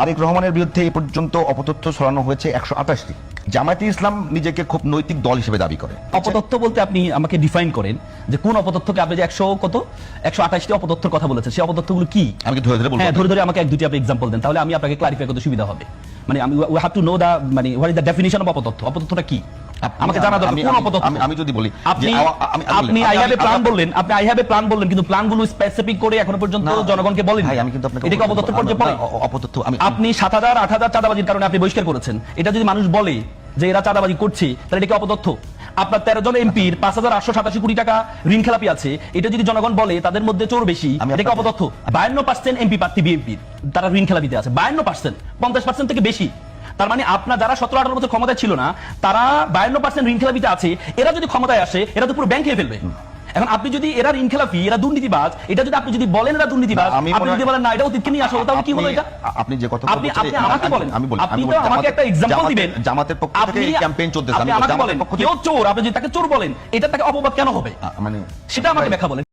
তারেক রহমানের বিরুদ্ধে এ পর্যন্ত অপতথ্য ছড়ানো হয়েছে 128টি। জামায়াতে ইসলাম নিজেকে খুব নৈতিক দল হিসেবে দাবি করে। অপতথ্য বলতে আপনি আমাকে ডিফাইন করেন যে কোন অপতথ্যকে আপনি যে 128টি অপতথ্যের কথা বলেছেন, সেই অপতথ্যগুলো কি? আমি কি ধরে ধরে বলবো? হ্যাঁ, ধরে ধরে আমাকে এক দুটি আপনি एग्जांपल দেন, তাহলে আমি আপনাকে ক্লারিফাই করতে সুবিধা হবে। মানে আমি we have to know the মানে what is the definition of অপতথ্য। অপতথ্যটা কি আমাকে জানা দরকার। কোন অপতথ্য? আমি যদি বলি আপনি আই হ্যাভ এ প্ল্যান বললেন, আপনি আই হ্যাভ এ প্ল্যান বললেন, কিন্তু প্ল্যানগুলো স্পেসিফিক করে এখনো পর্যন্ত জনগণকে বলেন। ভাই আমি কিন্তু আপনাকে এটা কি অপতথ্যের পর্যায়ে পড়ে? অপতথ্য আপনি 7000 8000 চাঁদাবাজির কারণে আপনি বহিষ্কার করেছেন। এটা যদি মানুষ বলে যে এরা চাঁদাবাজি করছে, তাহলে এটা কি অপতথ্য? আপনার 13 জন এমপির 5887 কোটি টাকা ঋণ খেলাপি আছে, এটা যদি জনগণ বলে তাদের মধ্যে চোর বেশি, এটা কি অপতথ্য? 52% এমপি প্রার্থী বিএনপির তারা ঋণ খেলাপিতে আছে, 52%, 50% থেকে বেশি। তার মানে আপনার যারা 17-18 বছর ক্ষমতায় ছিল না, তারা 52% ঋণ খেলাপিতে আছে। এরা যদি ক্ষমতায় আসে, এরা তো পুরো ব্যাংক খেয়ে ফেলবে। এখন আপনি যদি এরা ঋণ খেলাপি, এরা দুর্নীতিবাজ, এটা যদি আপনি যদি বলেন এরা দুর্নীতিবাজ, আপনি যদি বলেন না এটা অতীতকে নিয়ে আসো, তাহলে কি হলো এটা? আপনি যে কথা আপনি আমাকে বলেন, আপনি তো আমাকে একটা एग्जांपल দিবেন। জামাতের পক্ষ থেকে এই ক্যাম্পেইন চলতেছে, আপনি আমাকে বলেন কেউ চোর, আপনি যদি তাকে চোর বলেন, এটা তাকে অপবাদ কেন হবে? মানে সেটা আমাকে ব্যাখ্যা বলেন।